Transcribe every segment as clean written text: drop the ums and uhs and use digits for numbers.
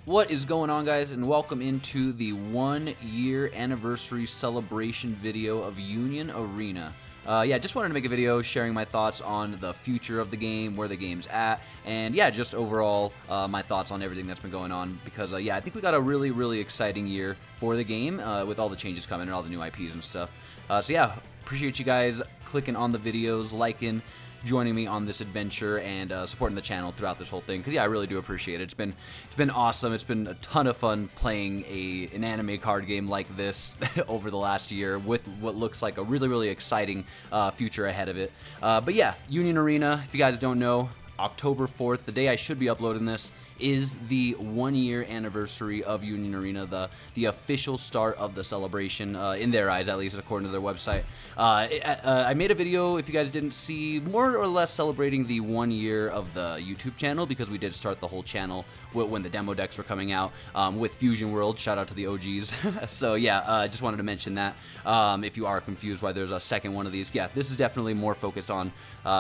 What is going on, guys, and welcome into the 1-year anniversary celebration video of Union Arena. Just wanted to make a video sharing my thoughts on the future of the game, where the game's at, and just overall my thoughts on everything that's been going on, because I think we got a really exciting year for the game with all the changes coming and all the new IPs and stuff. Appreciate you guys clicking on the videos, liking, joining me on this adventure, and supporting the channel throughout this whole thing, because I really do appreciate it. It's been awesome. It's been a ton of fun playing an anime card game like this over the last year, with what looks like a really exciting future ahead of it. Union Arena, if you guys don't know, October 4th, the day I should be uploading this, is the 1-year anniversary of Union Arena, the official start of the celebration, in their eyes at least, according to their website. I made a video, if you guys didn't see, more or less celebrating the 1 year of the YouTube channel, because we did start the whole channel when the demo decks were coming out with Fusion World. Shout out to the OGs. I just wanted to mention that if you are confused why there's a second one of these. This is definitely more focused on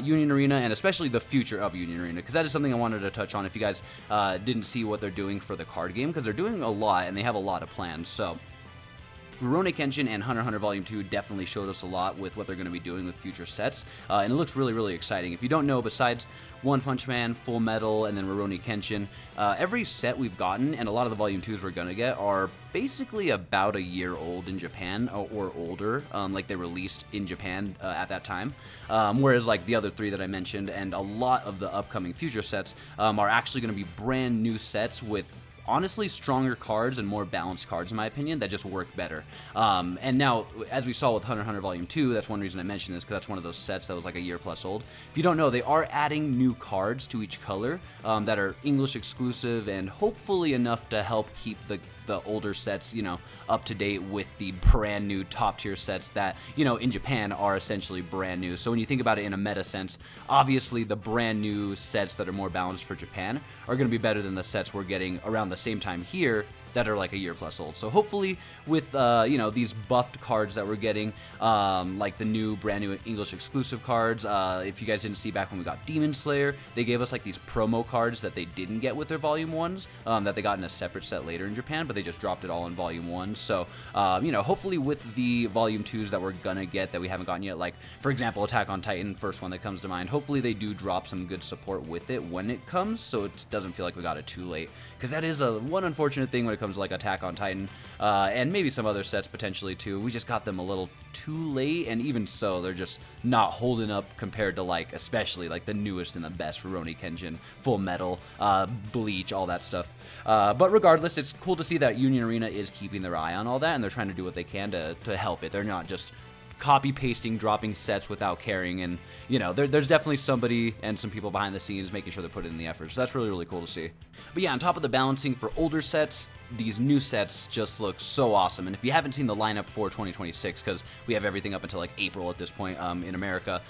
Union Arena, and especially the future of Union Arena, because that is something I wanted to touch on if you guys didn't see what they're doing for the card game, because they're doing a lot and they have a lot of plans. So Rurouni Kenshin and Hunter x Hunter Volume 2 definitely showed us a lot with what they're going to be doing with future sets, and it looks really exciting. If you don't know, besides One Punch Man, Full Metal, and then Rurouni Kenshin, every set we've gotten, and a lot of the Volume 2s we're going to get, are basically about a year old in Japan, or older, like they released in Japan at that time, whereas like the other three that I mentioned, and a lot of the upcoming future sets are actually going to be brand new sets with honestly stronger cards and more balanced cards, in my opinion, that just work better. And now, as we saw with Hunter x Hunter Volume 2, that's one reason I mentioned this, because that's one of those sets that was like a year plus old. If you don't know, they are adding new cards to each color that are English exclusive, and hopefully enough to help keep the older sets, up to date with the brand new top tier sets that, in Japan are essentially brand new. So when you think about it in a meta sense, obviously the brand new sets that are more balanced for Japan are going to be better than the sets we're getting around the same time here that are like a year plus old. So hopefully with these buffed cards that we're getting, like the new brand new English exclusive cards, if you guys didn't see back when we got Demon Slayer, they gave us like these promo cards that they didn't get with their Volume 1s, that they got in a separate set later in Japan, but they just dropped it all in Volume 1. So hopefully with the Volume 2s that we're gonna get that we haven't gotten yet, like for example Attack on Titan, first one that comes to mind, hopefully they do drop some good support with it when it comes, so it doesn't feel like we got it too late, because that is one unfortunate thing when it comes to like Attack on Titan, and maybe some other sets potentially too. We just got them a little too late, and even so, they're just not holding up compared to like, especially like the newest and the best Rurouni Kenshin, Full Metal, Bleach, all that stuff. But regardless, it's cool to see that Union Arena is keeping their eye on all that, and they're trying to do what they can to help it. They're not just copy pasting, dropping sets without caring, and there's definitely somebody and some people behind the scenes making sure they're putting in the effort, so that's really cool to see. But on top of the balancing for older sets, these new sets just look so awesome. And if you haven't seen the lineup for 2026, because we have everything up until like April at this point in America,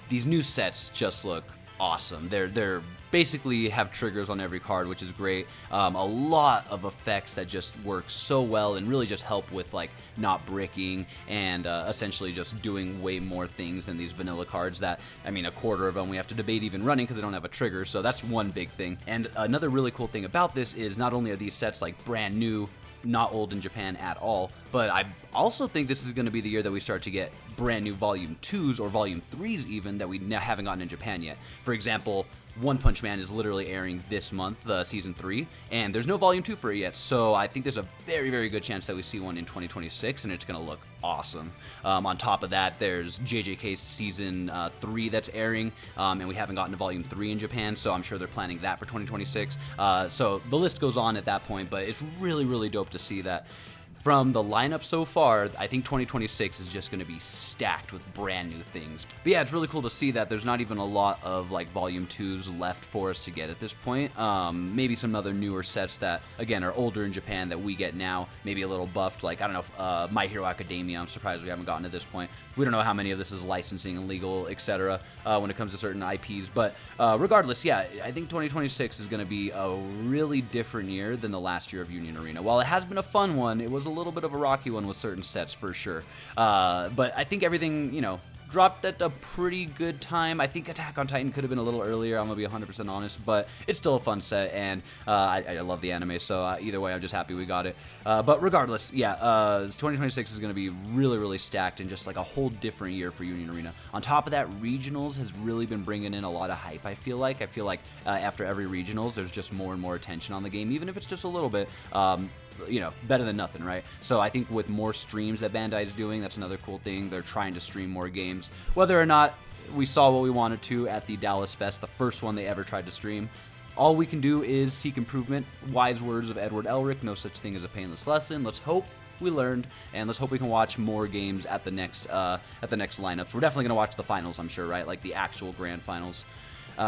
these new sets just look awesome. They're basically have triggers on every card, which is great. A lot of effects that just work so well and really just help with like not bricking and essentially just doing way more things than these vanilla cards that, I mean, a quarter of them we have to debate even running because they don't have a trigger, so that's one big thing. And another really cool thing about this is not only are these sets like brand new, not old in Japan at all, but I also think this is going to be the year that we start to get brand new Volume 2s or Volume 3s even that we haven't gotten in Japan yet. For example, One Punch Man is literally airing this month, Season 3, and there's no Volume 2 for it yet, so I think there's a very good chance that we see one in 2026, and it's going to look awesome. On top of that, there's JJK's Season 3 that's airing, and we haven't gotten to Volume 3 in Japan, so I'm sure they're planning that for 2026. So the list goes on at that point, but it's really dope to see that. From the lineup so far, I think 2026 is just going to be stacked with brand new things. But it's really cool to see that there's not even a lot of like Volume 2s left for us to get at this point. Maybe some other newer sets that, again, are older in Japan that we get now, maybe a little buffed, like, I don't know, My Hero Academia. I'm surprised we haven't gotten to this point. We don't know how many of this is licensing and legal, etc. When it comes to certain IPs. But regardless, I think 2026 is going to be a really different year than the last year of Union Arena. While it has been a fun one, it was a little bit of a rocky one with certain sets for sure. But I think everything, dropped at a pretty good time. I think Attack on Titan could have been a little earlier, I'm going to be 100% honest, but it's still a fun set, and I love the anime, so either way, I'm just happy we got it. But regardless, yeah, 2026 is going to be really, really stacked and just like a whole different year for Union Arena. On top of that, Regionals has really been bringing in a lot of hype, I feel like. After every Regionals, there's just more and more attention on the game, even if it's just a little bit. You know, better than nothing, right? So I think with more streams that Bandai is doing, that's another cool thing. They're trying to stream more games. Whether or not we saw what we wanted to at the Dallas Fest, the first one they ever tried to stream, all we can do is seek improvement. Wise words of Edward Elric, no such thing as a painless lesson. Let's hope we learned, and let's hope we can watch more games at the next lineups. We're definitely going to watch the finals, I'm sure, right? Like the actual grand finals.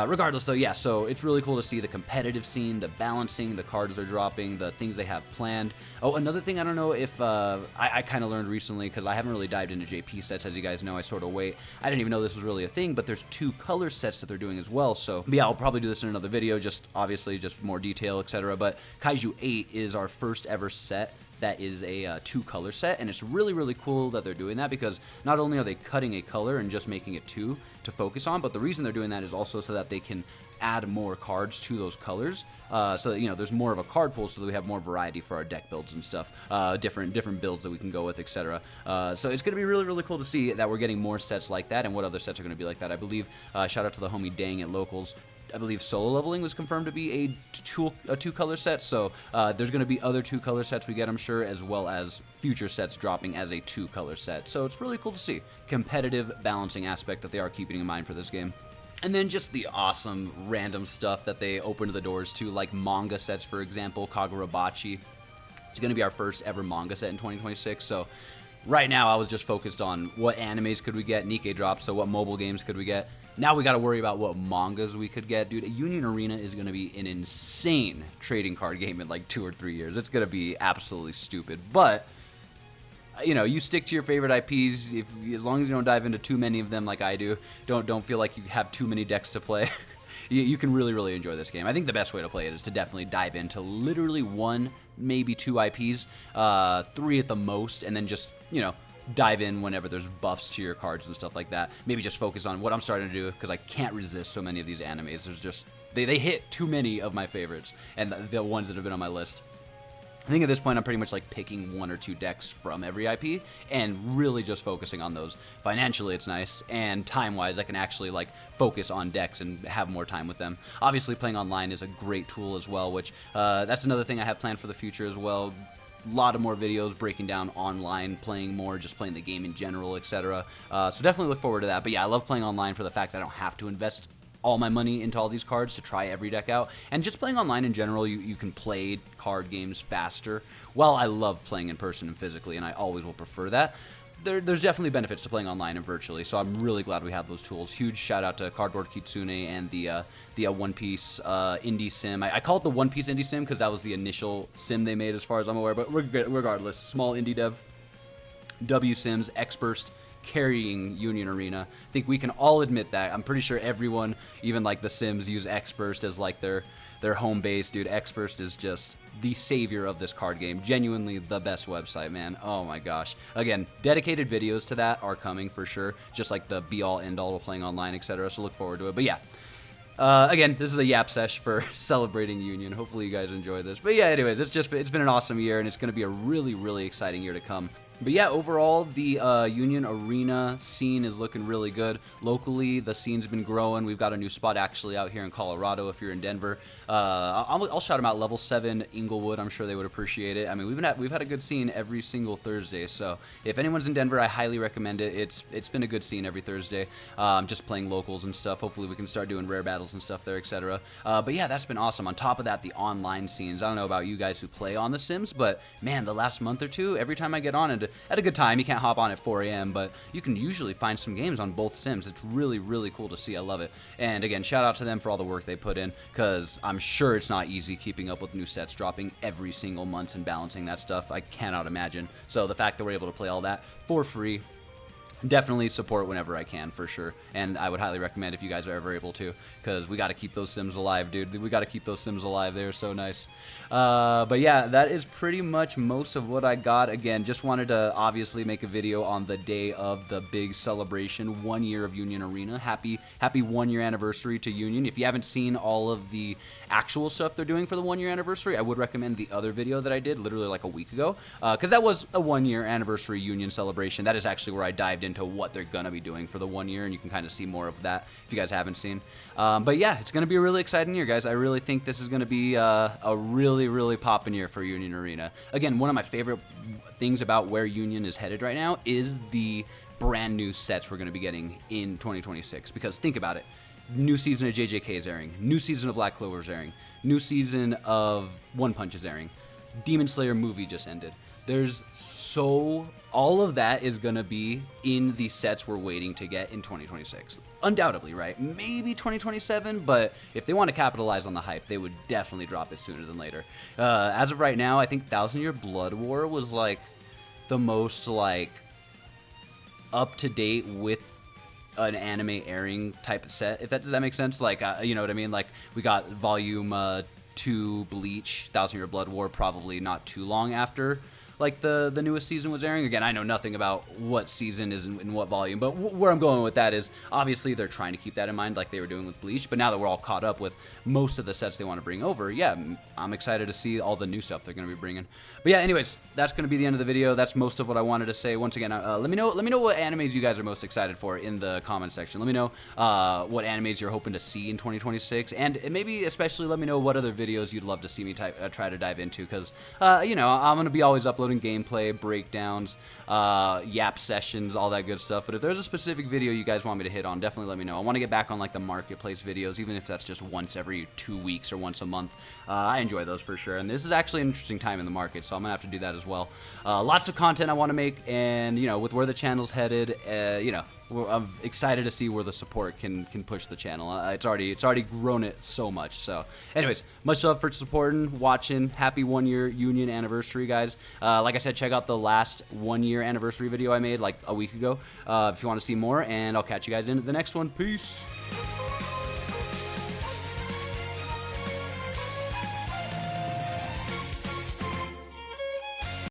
Regardless, though, yeah, so it's really cool to see the competitive scene, the balancing, the cards they're dropping, the things they have planned. Oh, another thing, I don't know if I kind of learned recently, because I haven't really dived into JP sets, as you guys know, I sort of wait. I didn't even know this was really a thing, but there's 2 color sets that they're doing as well, so yeah, I'll probably do this in another video, just obviously just more detail, etc. But Kaiju 8 is our first ever set that is a 2-color set, and it's really, really cool that they're doing that, because not only are they cutting a color and just making it 2 to focus on, but the reason they're doing that is also so that they can add more cards to those colors, so that, you know, there's more of a card pool, so that we have more variety for our deck builds and stuff, different builds that we can go with, etc. So it's going to be really, really cool to see that we're getting more sets like that, and what other sets are going to be like that. I believe, shout out to the homie Dang at Locals, I believe solo leveling was confirmed to be a 2-color set, so there's going to be other 2-color sets we get, I'm sure, as well as future sets dropping as a 2-color set. So it's really cool to see. Competitive balancing aspect that they are keeping in mind for this game. And then just the awesome random stuff that they opened the doors to, like manga sets, for example, Kagurabachi. It's going to be our first ever manga set in 2026, so right now I was just focused on what animes could we get, Nikkei drops, so what mobile games could we get. Now we got to worry about what mangas we could get. Dude, Union Arena is going to be an insane trading card game in like 2 or 3 years. It's going to be absolutely stupid. But, you know, you stick to your favorite IPs. As long as you don't dive into too many of them like I do, don't feel like you have too many decks to play. You can really, really enjoy this game. I think the best way to play it is to definitely dive into literally 1, maybe 2 IPs, 3 at the most, and then just, you know, dive in whenever there's buffs to your cards and stuff like that. Maybe just focus on what I'm starting to do, because I can't resist so many of these animes. There's just, they hit too many of my favorites, and the ones that have been on my list. I think at this point I'm pretty much like picking 1 or 2 decks from every IP and really just focusing on those. Financially it's nice, and time-wise I can actually like focus on decks and have more time with them. Obviously playing online is a great tool as well, which that's another thing I have planned for the future as well. A lot of more videos breaking down online, playing more, just playing the game in general, etc. So definitely look forward to that. But yeah, I love playing online for the fact that I don't have to invest all my money into all these cards to try every deck out. And just playing online in general, you can play card games faster. While I love playing in person and physically, and I always will prefer that, there's definitely benefits to playing online and virtually, so I'm really glad we have those tools. Huge shout out to Cardboard Kitsune and the One Piece indie sim. I call it the One Piece indie sim because that was the initial sim they made as far as I'm aware, but regardless, small indie dev, W Sims, X-Burst, carrying Union Arena. I think we can all admit that. I'm pretty sure everyone, even like the Sims, use X-Burst as like their home base. Dude, X-Burst is just the savior of this card game. Genuinely the best website, man. Oh my gosh. Again, dedicated videos to that are coming for sure. Just like the be-all, end-all of playing online, etc. So look forward to it. But yeah. Again, this is a yap sesh for celebrating Union. Hopefully you guys enjoy this. But yeah, anyways, it's been an awesome year, and it's going to be a really, really exciting year to come. But yeah, overall, the Union Arena scene is looking really good. Locally, the scene's been growing. We've got a new spot actually out here in Colorado if you're in Denver. I'll shout them out, Level 7 Inglewood. I'm sure they would appreciate it. I mean, we've had a good scene every single Thursday, so if anyone's in Denver, I highly recommend it. It's been a good scene every Thursday, just playing locals and stuff. Hopefully we can start doing rare battles and stuff there, etc. But yeah, that's been awesome. On top of that, the online scenes. I don't know about you guys who play on The Sims, but man, the last month or two, every time I get on and at a good time, you can't hop on at 4 a.m., but you can usually find some games on both Sims. It's really, really cool to see. I love it. And again, shout out to them for all the work they put in, because I'm sure it's not easy keeping up with new sets dropping every single month and balancing that stuff. I cannot imagine. So the fact that we're able to play all that for free, definitely support whenever I can, for sure. And I would highly recommend if you guys are ever able to, because we got to keep those Sims alive, dude. We got to keep those Sims alive. They're so nice. But yeah, that is pretty much most of what I got. Again, just wanted to obviously make a video on the day of the big celebration, 1 year of Union Arena. Happy 1 year anniversary to Union. If you haven't seen all of the actual stuff they're doing for the 1 year anniversary, I would recommend the other video that I did literally like a week ago, because that was a 1 year anniversary Union celebration. That is actually where I dived into what they're going to be doing for the 1 year, and you can kind of see more of that if you guys haven't seen. But yeah, it's going to be a really exciting year, guys. I really think this is going to be a really poppin' year for Union Arena. Again, one of my favorite things about where Union is headed right now is the brand new sets we're going to be getting in 2026, because think about it. New season of JJK is airing. New season of Black Clover is airing. New season of One Punch is airing. Demon Slayer movie just ended. There's all of that is going to be in the sets we're waiting to get in 2026. Undoubtedly, right? Maybe 2027, but if they want to capitalize on the hype, they would definitely drop it sooner than later. As of right now, I think 1,000 Year Blood War was like the most like up to date with an anime airing type of set, if that does that make sense. Like you know what I mean, like we got volume 2 Bleach, 1,000 Year Blood War probably not too long after like the newest season was airing. Again, I know nothing about what season is in what volume, but where I'm going with that is obviously they're trying to keep that in mind like they were doing with Bleach, but now that we're all caught up with most of the sets they want to bring over, yeah, I'm excited to see all the new stuff they're going to be bringing. But yeah, anyways, that's going to be the end of the video. That's most of what I wanted to say. Once again, let me know what animes you guys are most excited for in the comment section. Let me know what animes you're hoping to see in 2026, and maybe especially let me know what other videos you'd love to see me try to dive into, because you know, I'm going to be always uploading gameplay, breakdowns, yap sessions, all that good stuff. But if there's a specific video you guys want me to hit on, definitely let me know. I want to get back on like the marketplace videos, even if that's just once every 2 weeks or once a month. I enjoy those for sure, and this is actually an interesting time in the market, so I'm gonna have to do that as well. Lots of content I want to make, and you know, with where the channel's headed, you know, I'm excited to see where the support can push the channel. It's already grown it so much. So anyways, much love for supporting, watching. Happy 1 year Union anniversary, guys. Like I said, check out the last 1 year anniversary video I made like a week ago if you want to see more, and I'll catch you guys in the next one. Peace.